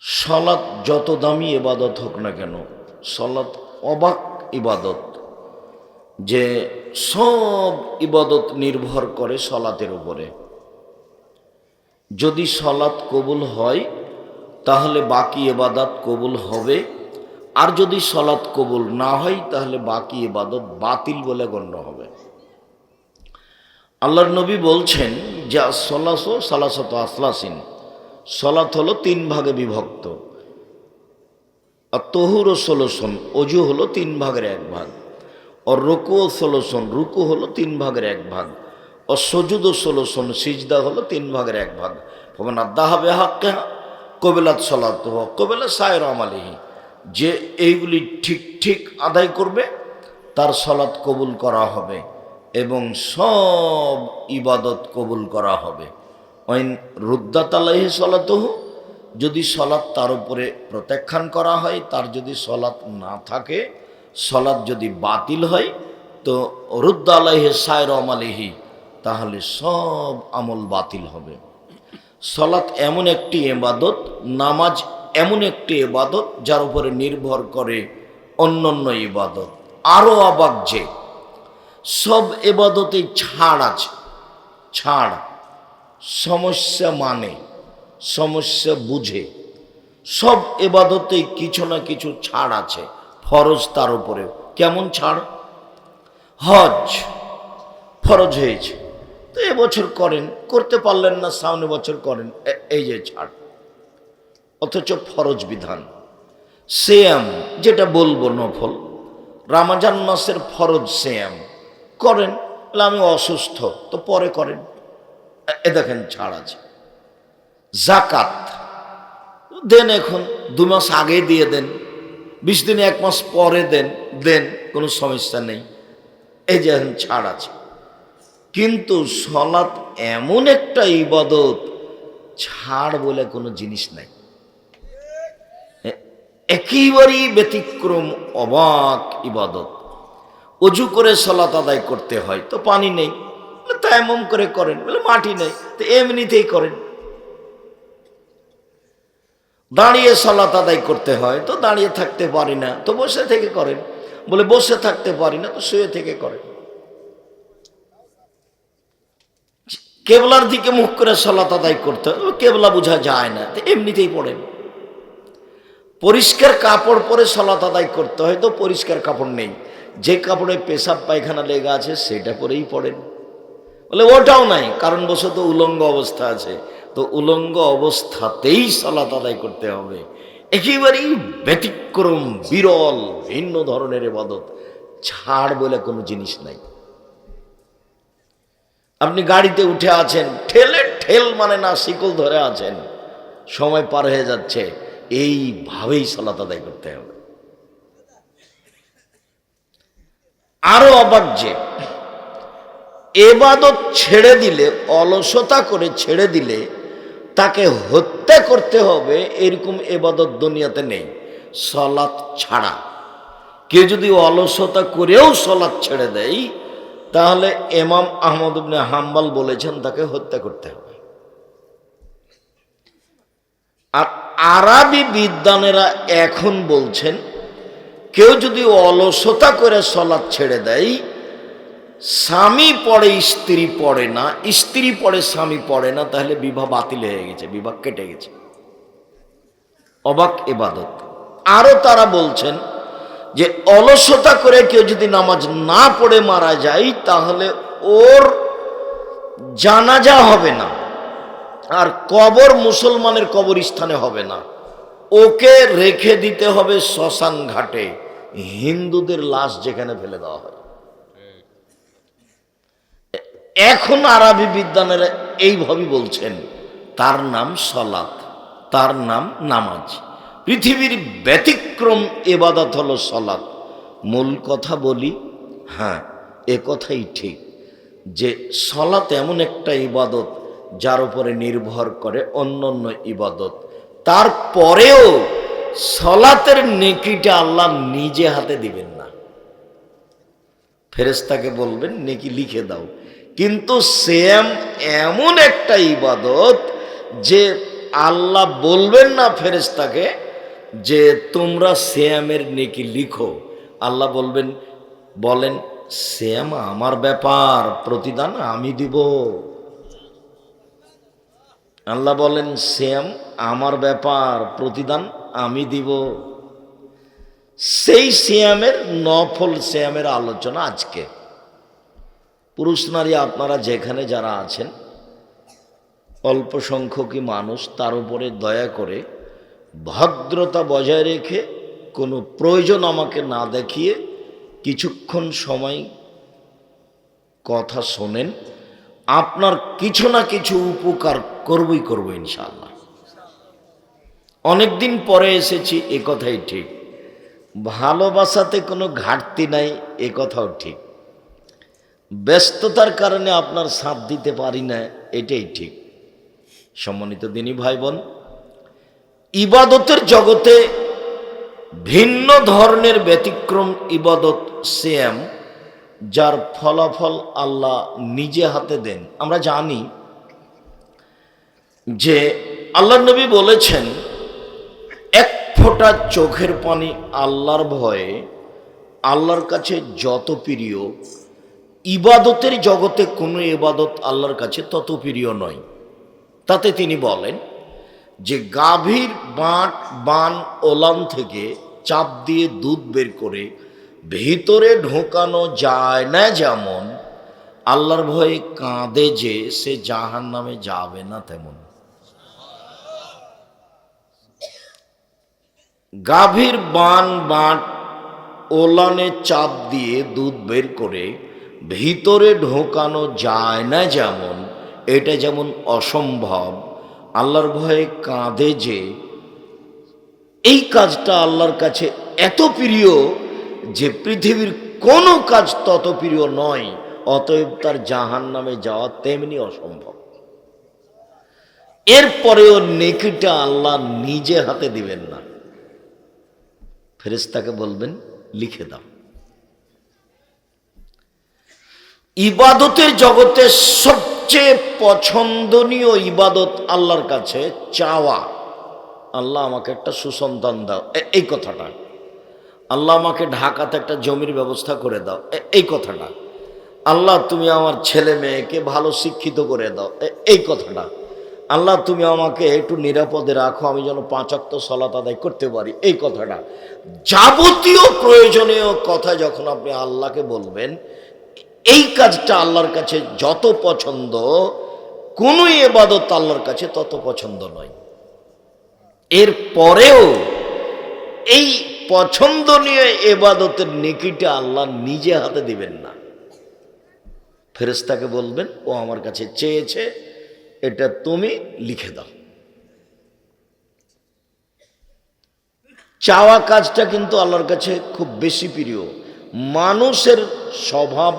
সলাৎ যত দামি ইবাদত হোক না কেন, সলাৎ অবাক ইবাদত, যে সব ইবাদত নির্ভর করে সলাতের উপরে। যদি সলাৎ কবুল হয় তাহলে বাকি ইবাদত কবুল হবে, আর যদি সলাৎ কবুল না হয় তাহলে বাকি ইবাদত বাতিল বলে গণ্য হবে। আল্লাহর নবী বলছেন যে সলাসো সালাসত আসলাসিন, সলাৎ হলো 3 ভাগে বিভক্ত। আর তহুর ও 16, অজু হলো 3 ভাগের 1 ভাগ। আর রুকু ও 16, রুকু হলো 3 ভাগের 1 ভাগ। আর সজুদ ও 16, সিজদা হলো 3 ভাগের 1 ভাগ। ফমান আদাহা বিহাক্কা কবিলাত সলাত কবিলা সায়র আমালিহি, যে এইগুলি ঠিক ঠিক আদায় করবে তার সলাৎ কবুল করা হবে এবং সব ইবাদত কবুল করা হবে। ওয়াইন রুদ্দাত আলাইহি সলাতুহু, যদি সলাৎ তার উপরে প্রত্যাখ্যান করা হয়, তার যদি সলাৎ না থাকে, সলাৎ যদি বাতিল হয়, তো রুদ্দ আলাইহি সায়র আমালিহি, তাহলে সব আমল বাতিল হবে। সলাৎ এমন একটি ইবাদত, নামাজ এমন একটি ইবাদত যার উপরে নির্ভর করে অন্যান্য ইবাদত। আরও অবাক যে সব ইবাদতে ছাড় আছে, ছাড়, সমস্যা মানে, সমস্যা বুঝে। সব ইবাদতেই কিছু না কিছু ছাড় আছে, ফরজ তার উপরে। কেমন ছাড়? হজ ফরজ হয়েছে তো এবছর করেন, করতে পারলেন না সামনে বছর করেন, এই যে ছাড়, অথচ ফরজ বিধান। সিয়াম, যেটা বলবো নফল, রমজান মাসের ফরজ সিয়াম করেন, আমি অসুস্থ তো পরে করেন, এ দেখেন ছাড় আছে। জাকাত দেন, এখন 2 মাস আগে দিয়ে দেন, 20 দিনে 1 মাস পরে দেন, দেন, কোনো সমস্যা নেই, এই যে এখন ছাড় আছে। কিন্তু সলাৎ এমন একটা ইবাদত, ছাড় বলে কোনো জিনিস নাই, একেবারেই ব্যতিক্রম, অবাক ইবাদত। অজু করে সলাৎ আদায় করতে হয় তো পানি নেই, তায়াম্মুম করে করেন, বলে মাটি নেই তো এমনিতেই করেন। দাঁড়িয়ে সলাৎ আদায় করতে হয় তো দাঁড়িয়ে থাকতে পারি না তো বসে থেকে করেন, বলে বসে থাকতে পারি না তো শুয়ে থেকে করেন। কেবলার দিকে মুখ করে সলাৎ আদায় করতে হয়, কেবলা বোঝা যায় না তো এমনিতেই পড়েন। পরিষ্কার কাপড় পরে সলাৎ আদায় করতে হয় তো পরিষ্কার কাপড় নেই, যে কাপড়ে পেশাব পায়খানা লেগে আছে সেটা পরেই পড়েন, বলে ওটাও নাই, কারণ বশত উলঙ্গ অবস্থা আছে, তো উলঙ্গ অবস্থাতেই সলাৎ আদায় করতে হবে। একেবারেই ব্যতিক্রম, বিরল, ভিন্ন ধরনের ইবাদত, ছাড় বলে কোনো জিনিস নাই। আপনি গাড়িতে উঠে আছেন, ঠেলে ঠেল মানে না, শিকল ধরে আছেন, সময় পার হয়ে যাচ্ছে, এইভাবেই সালাত আদায় করতে হবে। আরো অবাক যে ইবাদত ছেড়ে দিলে, অলসতা করে ছেড়ে দিলে তাকে হত্যা করতে হবে, এরকম ইবাদত দুনিয়াতে নেই সলাৎ ছাড়া। কেউ যদি অলসতা করেও সলাৎ ছেড়ে দেয় তাহলে ইমাম আহমদ ইবনে হাম্বল বলেছেন তাকে হত্যা করতে হবে। আর আরবি বিদ্বানেরা এখন বলছেন কেউ যদি অলসতা করে সলাৎ ছেড়ে দেয়, স্বামী পড়ে স্ত্রী পড়ে না, স্ত্রী পড়ে স্বামী পড়ে না, তাহলে বিবাহ বাতিল হয়ে গেছে, বিবাহ কেটে গেছে। অবাক ইবাদত। আরো তারা বলছেন যে অলসতা করে কেউ যদি নামাজ না পড়ে মারা যায় তাহলে ওর জানাজা হবে না, আর কবর মুসলমানের কবরস্থানে হবে না, ওকে রেখে দিতে হবে শ্মশান ঘাটে, হিন্দুদের লাশ যেখানে ফেলে দেওয়া হয়। এখন আরবি বিদ্বানেরা এইভাবে বলছেন, তার নাম সলাত, তার নাম নামাজ। পৃথিবীর ব্যতিক্রম ইবাদত হলো সলাত। মূল কথা বলি, হ্যাঁ এ কথাই ঠিক যে সলাত এমন একটা ইবাদত যার উপরে নির্ভর করে অন্যান্য ইবাদত। তারপরেও সলাতের নেকিটা আল্লাহ নিজে হাতে দিবেন না, ফেরেশতাকে বলবেন নেকি লিখে দাও। কিন্তু সিয়াম এমন একটা ইবাদত যে আল্লাহ বলবেন না ফেরেশতাকে যে তোমরা সিয়ামের নেকি লিখো, আল্লাহ বলেন সিয়াম আমার ব্যাপার, প্রতিদান আমি দিব। আল্লাহ বলেন সিয়াম আমার ব্যাপার, প্রতিদান আমি দিব। সেই সিয়ামের নফল সিয়ামের আলোচনা আজকে। পুরুষ নারী আপনারা যেখানে যারা আছেন, অল্প সংখ্যকই মানুষ, তার উপরে দয়া করে ভদ্রতা বজায় রেখে কোনো প্রয়োজন আমাকে না দেখিয়ে কিছুক্ষণ সময় কথা শোনেন। আপনার কিছু না কিছু উপকার করব ইনশাআল্লাহ। অনেকদিন পরে এসেছি, এ কথাই ঠিক। ভালোবাসাতে কোনো ঘাটতি নাই, এ কথাও ঠিক। ব্যস্ততার কারণে আপনার সাথ দিতে পারি না, এটাই ঠিক। সম্মানিত দিনী ভাই বোন, ইবাদতের জগতে ভিন্ন ধরনের ব্যতিক্রম ইবাদত সিয়াম, যার ফলাফল আল্লাহ নিজে হাতে দেন। আমরা জানি যে আল্লাহর নবী বলেছেন, এক ফোঁটা চোখের পানি আল্লাহর ভয়ে আল্লাহর কাছে যত প্রিয়, ইবাদতের জগতে কোনো ইবাদত আল্লাহর কাছে তত প্রিয় নয়। তাতে তিনি বলেন যে গাভীর বান ওলান থেকে চাপ দিয়ে দুধ বের করে ভিতরে ঢোকানো যায় না, যেমন আল্লাহর ভয়ে কাঁদে যে সে জাহান্নামে যাবে না, তেমন। গাভীর বান ওলানে চাপ দিয়ে দুধ বের করে ভিতরে ঢোকানো যায় না, যেমন এটা যেমন অসম্ভব, আল্লাহর ভয়ে কাঁদে যে, এই কাজটা আল্লাহর কাছে এত প্রিয় যে পৃথিবীর কোনো কাজ তত প্রিয় নয়, অতএব তার জাহান্নামে যাওয়া তেমনি অসম্ভব। এরপরেও নেকিটা আল্লাহ নিজে হাতে দিবেন না, ফেরেশতাকে বলবেন লিখে দাও। ইবাদতের জগতে সবচেয়ে পছন্দনীয় ইবাদত আল্লাহর কাছে চাওয়া। আল্লাহ আমাকে একটা সুসন্তান দাও, এই কথাটা। আল্লাহ আমাকে ঢাকাতে একটা জমির ব্যবস্থা করে দাও, এই কথাটা। আল্লাহ তুমি আমার ছেলে মেয়েকে ভালো শিক্ষিত করে দাও, এই কথাটা। আল্লাহ তুমি আমাকে একটু নিরাপদে রাখো, আমি যেন 5 ওয়াক্ত সালাত আদায় করতে পারি, এই কথাটা। যাবতীয় প্রয়োজনীয় কথা যখন আপনি আল্লাহকে বলবেন, এই কাজটা আল্লাহর কাছে যত পছন্দ, কোন ইবাদত আল্লাহর কাছে তত পছন্দ নয়। এর পরেও এই পছন্দনীয় ইবাদতের নেকিটা আল্লাহ নিজে হাতে দিবেন না, ফেরেশতাকে বলবেন ও আমার কাছে চেয়েছে, এটা তুমি লিখে দাও। চাওয়া কাজটা কিন্তু আল্লাহর কাছে খুব বেশি প্রিয়। মানুষের স্বভাব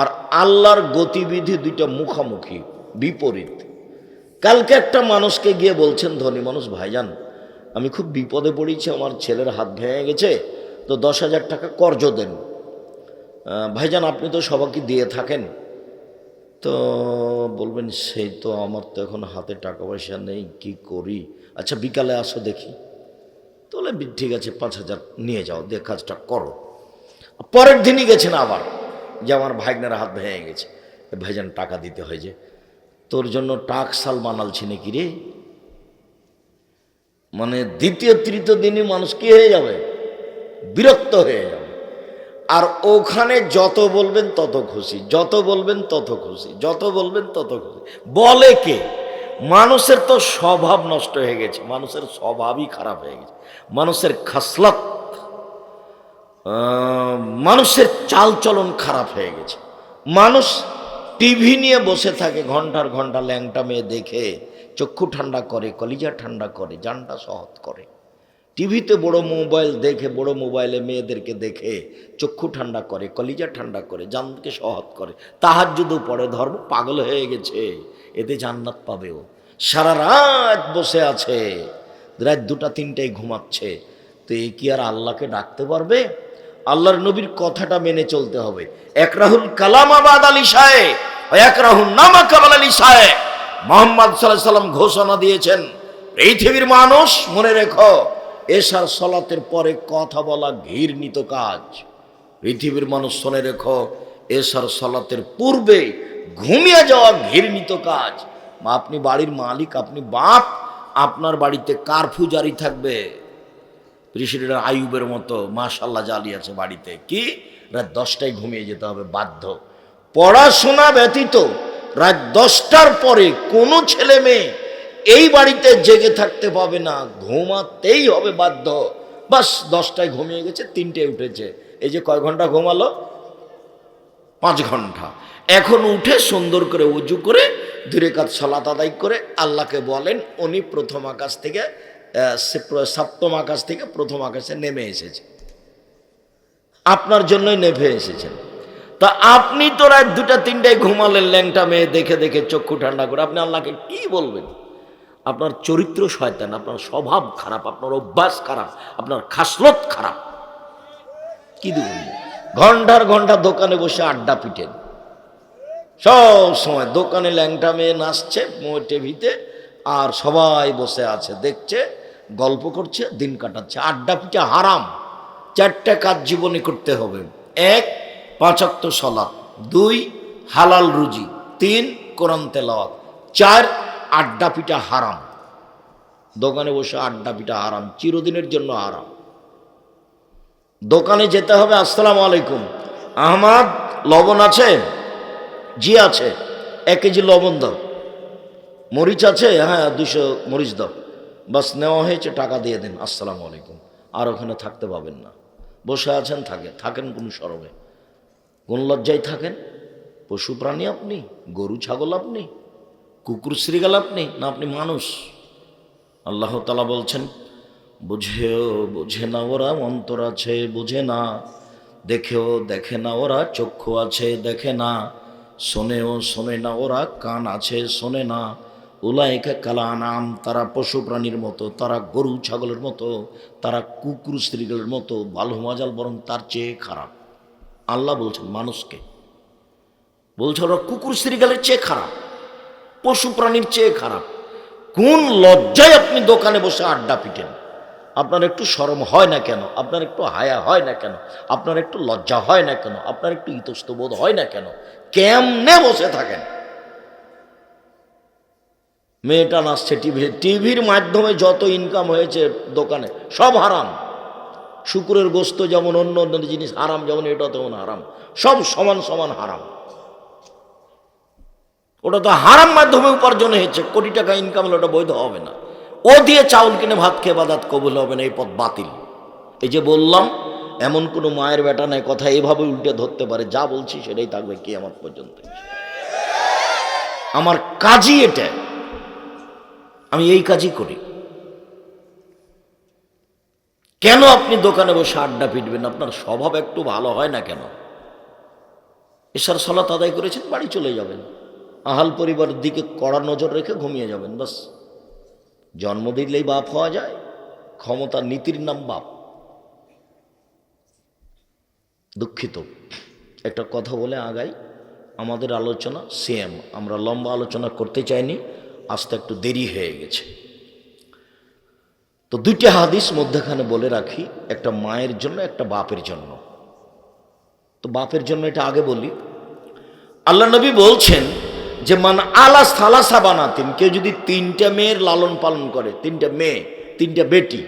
আর আল্লাহর গতিবিধি দুইটা মুখামুখি, বিপরীত। কালকে একটা মানুষকে গিয়ে বলছেন, ধনী মানুষ, ভাইজান আমি খুব বিপদে পড়েছি, আমার ছেলের হাত ভেঙে গেছে, তো 10,000 টাকা কর্জ দেন। ভাইজান আপনি তো সবাইকে দিয়ে থাকেন, তো বলবেন সেই তো আমার তো এখন হাতে টাকা পয়সা নেই, কি করি? আচ্ছা বিকালে আসো দেখি। তাহলে ঠিক আছে 5,000 নিয়ে যাও, দিয়ে কাজটা করো। পরের দিনই গেছেন আবার, যে আমার ভাইগনার হাত ভেঙে গেছে, ভাইজান টাকা দিতে হয়, যে তোর জন্য টাকশাল বানালছি নাকি রে? মানে দ্বিতীয় তৃতীয় দিনই মানুষ কি হয়ে যাবে? বিরক্ত হয়ে যাবে। আর ওখানে যত বলবেন তত খুশি, যত বলবেন তত খুশি, যত বলবেন তত খুশি। বলে কে? মানুষের তো স্বভাব নষ্ট হয়ে গেছে, মানুষের স্বভাবই খারাপ হয়ে গেছে, মানুষের খাসলত, মানুষের চালচলন খারাপ হয়ে গেছে। মানুষ টিভি নিয়ে বসে থাকে ঘন্টার ঘন্টা, ল্যাংটা মেয়ে দেখে চক্ষু ঠান্ডা করে, কলিজা ঠান্ডা করে, জানটা সহৎ করে। টিভিতে বড় মোবাইল দেখে, বড় মোবাইলে মেয়েদেরকে দেখে চক্ষু ঠান্ডা করে, কলিজা ঠান্ডা করে, জানকে সহৎ করে, তাহাজ্জুদও পড়ে, ধর্ম পাগল হয়ে গেছে, এতে জান্নাত পাবেও। সারা রাত বসে আছে, রাত 2টা 3টায় ঘুমাচ্ছে, তো এই কি আর আল্লাহকে ডাকতে পারবে? আল্লাহর নবীর কথাটা মেনে চলতে হবে। একরাহুল কালাম আবাদ আলী সাহেব, একরাহুল নামা কাবাল আলী সাহেব। মুহাম্মদ সাল্লাল্লাহু আলাইহি সাল্লাম ঘোষণা দিয়েছেন, পৃথিবীর মানুষ মনে রেখো, এশার সালাতের পরে কথা বলা ঘৃণিত কাজ। পৃথিবীর মানুষ শুনে রেখো, এশার সালাতের পূর্বে ঘুমিয়ে যাওয়া ঘৃণিত কাজ। আপনি বাড়ির মালিক, আপনি বাপ, আপনার বাড়িতে কারফিউ জারি থাকবে। প্রেসিডেন্ট আইয়ুবের মতো মাশাআল্লাহ জালি আছে বাড়িতে, কি রাত 10টায় ঘুমিয়ে যেতে হবে বাধ্য। পড়াশোনা ব্যতীত রাত 10টার পরে কোনো ছেলে মেয়ে এই বাড়িতে জেগে থাকতে পাবে না, ঘুমাতেই হবে বাধ্য। বাস 10টায় ঘুমিয়ে গেছে, 3টায় উঠেছে, এই যে কয় ঘন্টা ঘুমালো? 5 ঘন্টা। এখন উঠে সুন্দর করে উজু করে 2 রাকাত সালাত আদায় করে আল্লাহকে বলেন, উনি প্রথম আকাশ থেকে সপ্তম আকাশ থেকে প্রথম আকাশে নেমে এসেছে, আপনার জন্যই নেমে এসেছেন। তা আপনি তো রাত 2টা-3টায় ঘুমালেন ল্যাংটা মেয়ে দেখে দেখে চক্ষু ঠান্ডা করে, আপনি আল্লাহকে কি বলবেন? আপনার চরিত্র শয়তান, আপনার স্বভাব খারাপ, আপনার অভ্যাস খারাপ, আপনার খাসলত খারাপ। কি দেবেন? ঘন্টার ঘন্টা দোকানে বসে আড্ডা পিটেন, সব সময় দোকানে ল্যাংটা মেয়ে নাচছে টিভিতে, আর সবাই বসে আছে দেখছে, গল্প করছে, দিন কাটাচ্ছে। আড্ডা পিঠা হারাম। 4টা কাজ জীবনে করতে হবে। 1 5 ওয়াক্ত সালাত, 2 হালাল রুজি, 3 কোরআন তেলাওয়াত, 4 আড্ডা পিঠা হারাম। দোকানে বসে আড্ডা পিঠা হারাম, চিরদিনের জন্য হারাম। দোকানে যেতে হবে, আসসালামু আলাইকুম, আহমদ লবণ আছে? জি আছে। 1 কেজি লবণ দাও। মরিচ আছে? হ্যাঁ 200 মরিচ দাও। বাস নেওয়া হয়েছে, টাকা দিয়ে দেন, আসসালামু আলাইকুম। আর ওখানে থাকতে পাবেন না। বসে আছেন, থাকেন কোন শরমে, কোন লজ্জায় থাকেন? পশু প্রাণী আপনি? গরু ছাগল আপনি? কুকুর শ্রীগাল আপনি? না আপনি মানুষ? আল্লাহ তাআলা বলছেন, বোঝে না ওরা, অন্তর আছে বোঝে না, দেখেও দেখে না ওরা, চক্ষু আছে দেখে না, শোনেও শোনে না ওরা, কান আছে শোনে না। উলাইকা কাল আনাম, তারা পশু প্রাণীর মতো, তারা গরু ছাগলের মতো, তারা কুকুর শ্রীগালের মতো, ভালো মজাল বরং তার চেয়ে খারাপ। আল্লাহ বলছেন মানুষকে, বলছে ওরা কুকুর শ্রীগালের চেয়ে খারাপ, পশু প্রাণীর চেয়ে খারাপ। কোন লজ্জায় আপনি দোকানে বসে আড্ডা পিটেন? আপনার একটু শরম হয় না কেন? আপনার একটু হায়া হয় না কেন? আপনার একটু লজ্জা হয় না কেন? আপনার একটু ইতস্তবোধ হয় না কেন? কেমনে বসে থাকেন? মেয়েটা নাচছে টিভির মাধ্যমে যত ইনকাম হয়েছে দোকানে সব হারাম। শুকুরের গোস্ত যেমন অন্য অন্য জিনিস হারাম, যেমন এটা তেমন হারাম, সব সমান সমান হারাম। ওটা তো হারাম মাধ্যমে উপার্জন হয়েছে, কোটি টাকা ইনকাম হলে ওটা বৈধ হবে না। ও দিয়ে চাউল কিনে ভাত খেয়ে বাদাত কবুল হবে না, এই পথ বাতিল। এই যে বললাম, এমন কোনো মায়ের বেটা নাই কথা এভাবে উল্টে ধরতে পারে, যা বলছি সেটাই থাকবে কিয়ামত পর্যন্ত। আমার কাজই এটা, আমি এই কাজই করি। কেন আপনি দোকানে বসে আড্ডা পিটবেন? আপনার স্বভাব একটু ভালো হয় না কেন? এশার সালাত আদায় করেছেন, বাড়ি চলে যাবেন, আহাল পরিবারের দিকে কড়া নজর রেখে ঘুমিয়ে যাবেন, বাস। জন্ম দিলেই বাপ হওয়া যায়? ক্ষমতা নীতির নাম বাপ। দুঃখিত, একটা কথা বলে আগাই। আমাদের আলোচনা সেম, আমরা লম্বা আলোচনা করতে চাইনি, আসতে একটু দেরি হয়ে গেছে। তো 2টা হাদিস মধ্যখানে বলে রাখি, একটা মায়ের জন্য, একটা বাপের জন্য। তো বাপের জন্য এটা আগে বলি। আল্লাহ নবী বলছেন যে মান আলা সালাসা বানাতিন, কেউ যদি 3টা মেয়ের লালন পালন করে, 3টা মেয়ে, 3টা বেটি,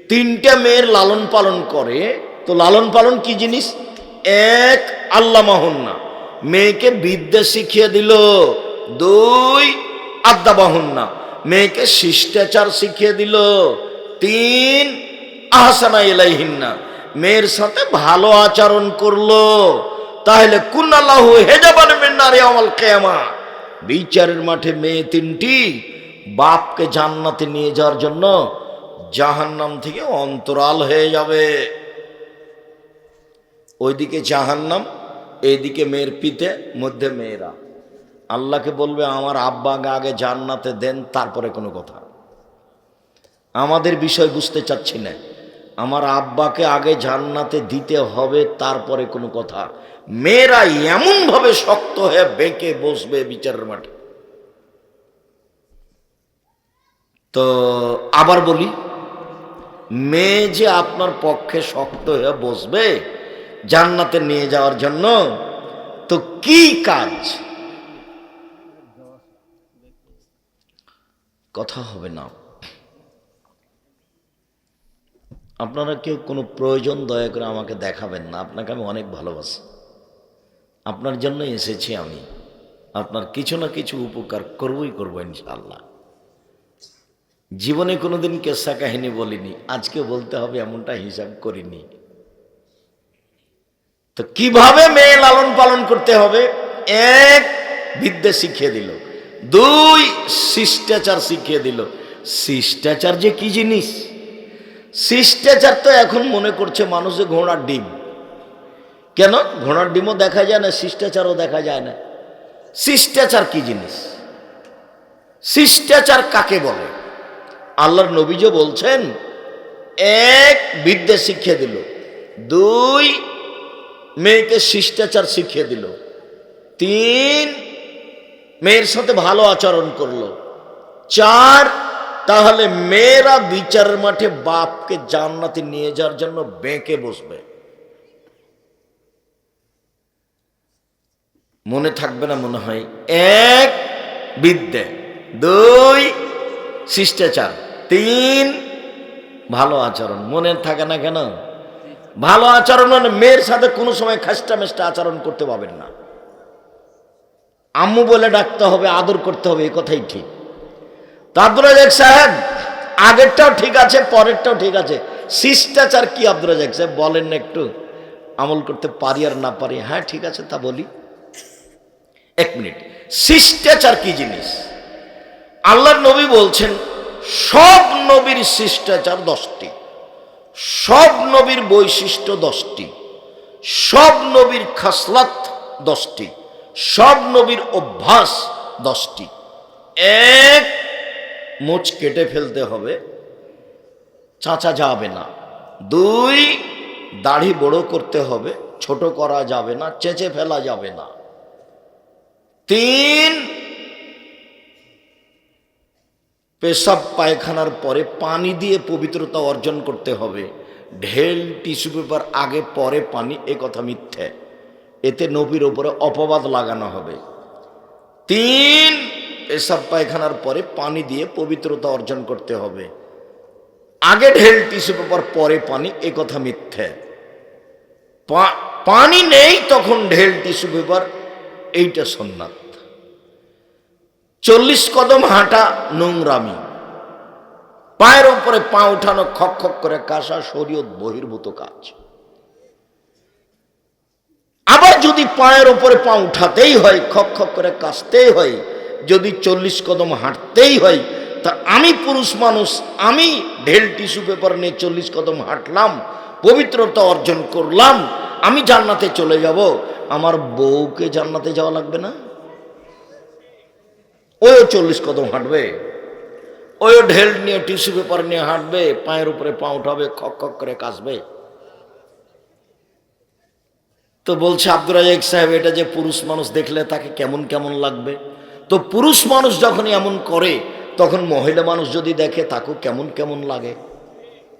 3টা মেয়ের লালন পালন করে, তো লালন পালন কি জিনিস? 1 আল্লামাহুন্না, মেয়েকে বিদ্যা শিখিয়ে দিল। 2 আদ্দাবাহুন্না, মেয়েকে শিষ্টাচার শিখিয়ে দিল। 3 আহসানা ইলাইহিন্না, মেয়ের সাথে ভালো আচরণ করলো। তাহলে কুনাল্লাহু হেজাবান মিন নারি ইয়াউমাল কিয়ামা, বিচারের মাঠে মেয়ে 3টি বাপকে জান্নাতে নিয়ে যাওয়ার জন্য জাহান্নাম থেকে অন্তরাল হয়ে যাবে। ওইদিকে জাহান্নাম, এইদিকে মেয়ের পিতে, মধ্যে মেয়েরা। আল্লাহকে বলবে আমার আব্বাকে আগে জান্নাতে দেন, তারপরে কোনো কথা। আমাদের বিষয় বুঝতে চাচ্ছি না, আমার আব্বাকে আগে জান্নাতে দিতে হবে, তারপরে কোনো কথা। মেয়েরা এমনভাবে শক্ত হয়ে বেঁকে বসবে বিচারের মাঠে। তো আবার বলি, মেয়ে যে আপনার পক্ষে শক্ত হয়ে বসবে জান্নাতে নিয়ে যাওয়ার জন্য, তো কি কাজ? কথা হবে না। আপনারা কেউ কোনো প্রয়োজন দয়া করে আমাকে দেখাবেন না। আপনাকে আমি অনেক ভালোবাসি, আপনার জন্য এসেছি আমি। আপনার কিছু না কিছু উপকার করবই করবো ইনশাআল্লাহ। জীবনে কোনোদিন কেসা কাহিনী বলিনি, আজকে বলতে হবে এমনটা হিসাব করিনি। তো কিভাবে মেয়ে লালন পালন করতে হবে? এক, বিদ্যা শিখিয়ে দিল। দুই, শিষ্টাচার শিখিয়ে দিল। শিষ্টাচার যে কি জিনিস! শিষ্টাচার তো এখন মনে করছে মানুষ যে ঘোড়ার ডিম। কেন? ঘোড়ার ডিমও দেখা যায় না, শিষ্টাচারও দেখা যায় না। শিষ্টাচার কি জিনিস? শিষ্টাচার কাকে বলে? আল্লাহর নবী যে বলছেন, এক, বিদ্যা শিখিয়ে দিল। দুই, মেয়েকে শিষ্টাচার শিখিয়ে দিল। তিন, মেয়ের সাথে ভালো আচরণ করলো। চার, তাহলে মেয়েরা বিচারের মাঠে বাপকে জান্নাতে নিয়ে যাওয়ার জন্য বেঁকে বসবে। মনে থাকবে না মনে হয়? এক, বিদ্যা। দুই, শিষ্টাচার। তিন, ভালো আচরণ। মনে থাকে না কেন? ভালো আচরণ মানে মেয়ের সাথে কোনো সময় খাস্টা মেস্টা আচরণ করতে পারবেন না। আম্মু বলে ডাকতে হবে, আদর করতে হবে, এই কথাই ঠিক। তা আব্দুর রাজ্জাক সাহেব, আগেরটাও ঠিক আছে, পরেরটাও ঠিক আছে, শিষ্টাচার কি আব্দুর রাজ্জাক সাহেব বলেন না একটু? আমল করতে পারি আর না পারি। হ্যাঁ ঠিক আছে, তা বলি। এক মিনিট, শিষ্টাচার কি জিনিস? আল্লাহর নবী বলছেন, সব নবীর শিষ্টাচার 10টি, সব নবীর বৈশিষ্ট্য 10টি, সব নবীর খাসলাত 10টি, সব নবীর অভ্যাস 10টি। এক, মোচ কেটে ফেলতে হবে, চাচা যাবে না। দুই, দাড়ি বড় করতে হবে, ছোট করা যাবে না, চেঁচে ফেলা যাবে না। তিন, পেশাব পায়খানার পরে পানি দিয়ে পবিত্রতা অর্জন করতে হবে। ঢেল টিস্যু পেপার আগে পরে পানি, এ কথা মিথ্যে, এতে নবীর ওপরে অপবাদ লাগানো হবে। তিন, পেশাব পায়খানার পরে পানি দিয়ে পবিত্রতা অর্জন করতে হবে। আগে ঢেল টিস্যু পেপার পরে পানি, এ কথা মিথ্যে। পানি নেই তখন ঢেল টিস্যু পেপার, এইটা সুন্নাত। 40 কদম হাঁটা নোংরামি, পায়ের উপরে পা উঠানো খক খক করে কাশা শরীয়ত বহির্ভূত কাজ। আবার যদি পায়ের উপরে পা উঠাতেই হয়, খক খক করে কাশতেই হয়, যদি 40 কদম হাঁটতেই হয়, তা আমি পুরুষ মানুষ, আমি ঢেল টিস্যু পেপার নিয়ে 40 কদম হাঁটলাম, পবিত্রতা অর্জন করলাম, আমি জান্নাতে চলে যাব। আমার বউকে জান্নাতে যাওয়া লাগবে না? ওই 40 কদম হাঁটবে, ওই ঢেল নিয়ে টিস্যু পেপার নিয়ে হাঁটবে, পায়ের উপরে পা উঠাবে, খক খক করে কাশবে। তো বলছে আব্দুর রাজ্জাক সাহেব, এটা যে পুরুষ মানুষ দেখলে তাকে কেমন কেমন লাগবে? তো পুরুষ মানুষ যখন এমন করে, তখন মহিলা মানুষ যদি দেখে তাকেও কেমন কেমন লাগে।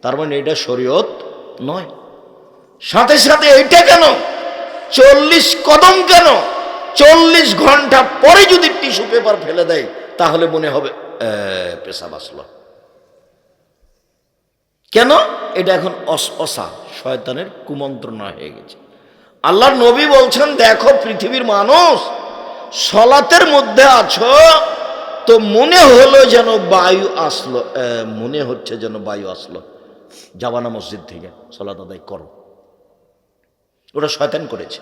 তার মানে এটা শরীয়ত নয়। সাথে সাথে এটা কেন 40 কদম কেন? 40 ঘন্টা পরে যদি টিস্যু পেপার ফেলে দেয়, তাহলে মনে হবে পেশাব আসলো। কেন? এটা এখন অসা শয়তানের কুমন্ত্রণা হয়ে গেছে। আল্লাহর নবী বলছেন, দেখো পৃথিবীর মানুষ, সলাতের মধ্যে আছো তো মনে হলো যেন বায়ু আসলো, মনে হচ্ছে যেন বায়ু আসলো, যাবা না মসজিদ থেকে, সলাত আদায় করো। ওটা শয়তান করেছে।